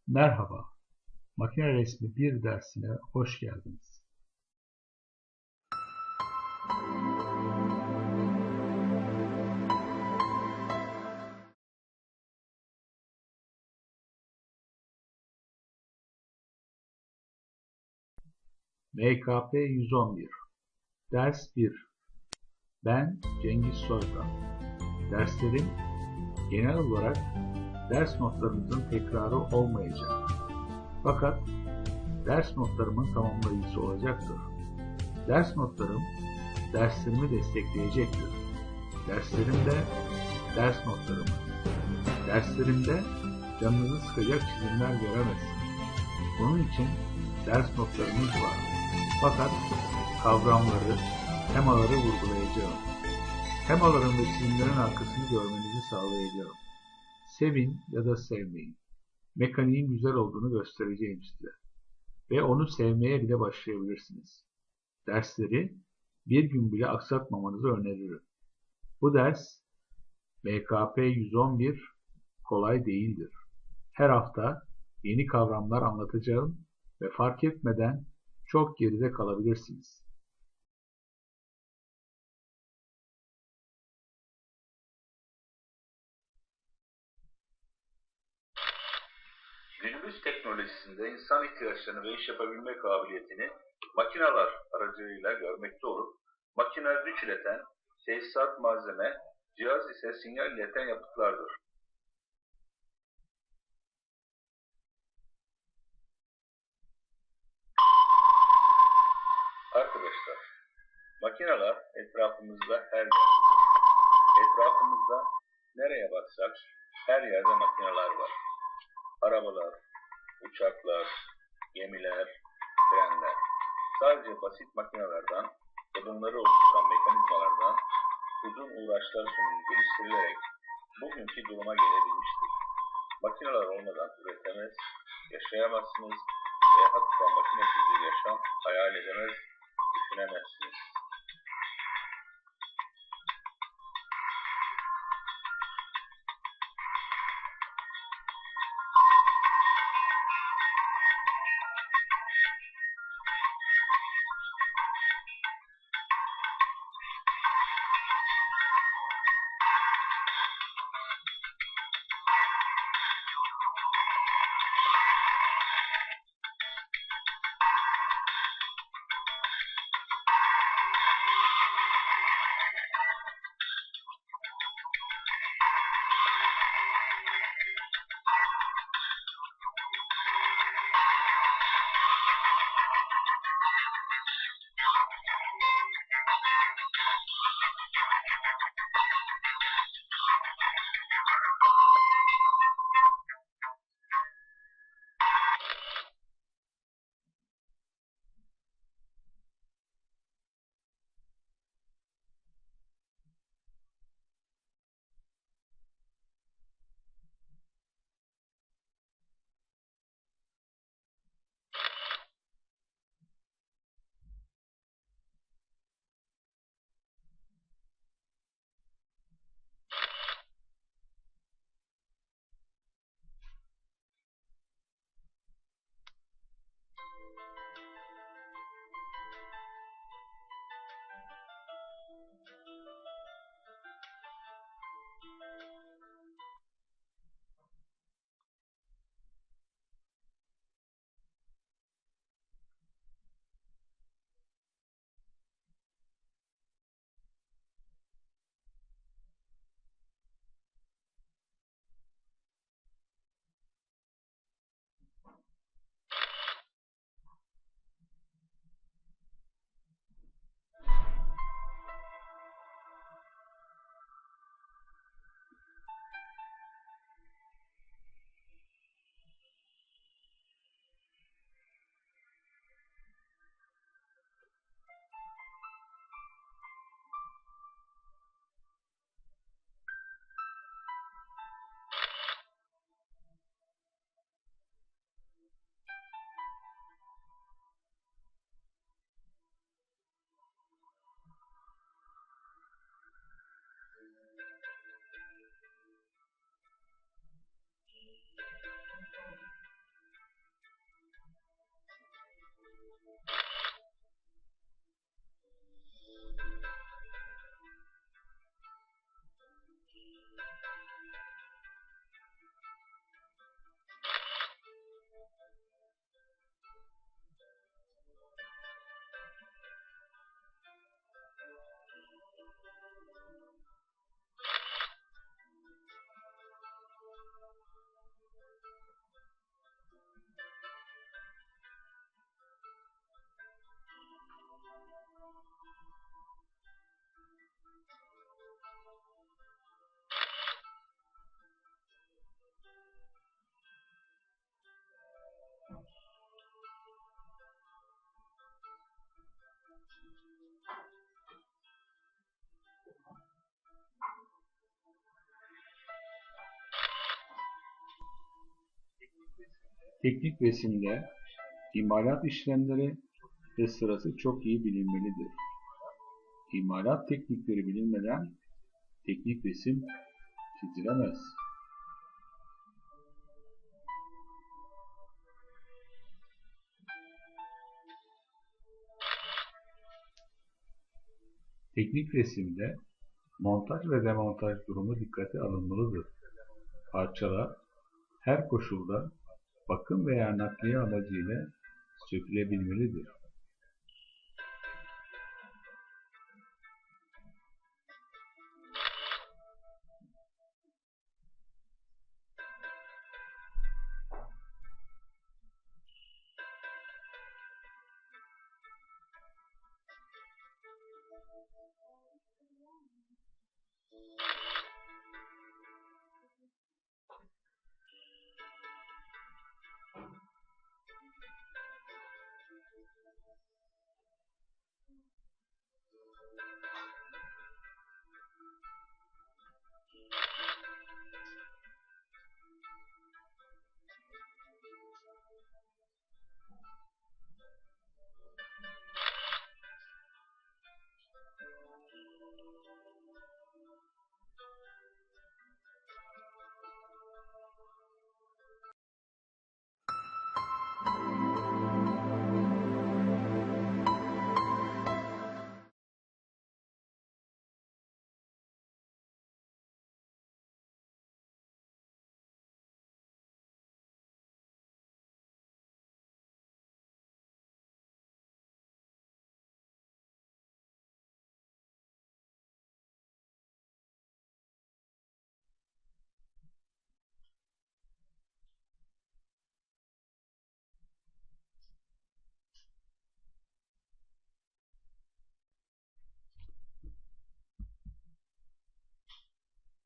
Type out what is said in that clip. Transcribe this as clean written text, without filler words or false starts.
Merhaba, Makine Resmi 1 dersine hoş geldiniz. MKP 111 Ders 1. Ben Cengiz Soykan. Derslerim genel olarak ders notlarımızın tekrarı olmayacak. Fakat ders notlarımın tamamlayıcısı olacaktır. Ders notlarım derslerimi destekleyecektir. Derslerimde ders notlarımı. Derslerimde canınızı sıkacak çizimler göremezsiniz. Bunun için ders notlarımız var. Fakat kavramları, temaları vurgulayacağım. Temaların ve çizimlerin arkasını görmenizi sağlayacağım. Sevin ya da sevmeyin. Mekaniğin güzel olduğunu göstereceğim size. Ve onu sevmeye bile başlayabilirsiniz. Dersleri bir gün bile aksatmamanızı öneririm. Bu ders MKP 111 kolay değildir. Her hafta yeni kavramlar anlatacağım ve fark etmeden çok geride kalabilirsiniz. Günümüz teknolojisinde insan ihtiyaçlarını ve iş yapabilme kabiliyetini makineler aracılığıyla görmekte olup, makine güç ileten, tesisat malzeme, cihaz ise sinyal ileten yapıtlardır. Arkadaşlar, makineler etrafımızda her yerdedir. Etrafımızda nereye baksak her yerde makineler var. Arabalar, uçaklar, gemiler, trenler. Sadece basit makinelerden ve bunları oluşturan mekanizmalardan uzun uğraşlar sonucu geliştirilerek bugünkü duruma gelebilmiştir. Makineler olmadan üretemez, yaşayamazsınız ve hatta makinesiz bir yaşam hayal edemez, düşünemezsiniz. Teknik resimde imalat işlemleri ve sırası çok iyi bilinmelidir. İmalat teknikleri bilinmeden teknik resim çizilemez. Teknik resimde montaj ve demontaj durumu dikkate alınmalıdır. Parçalar her koşulda bakım veya nakliye amacıyla sökülebilmelidir.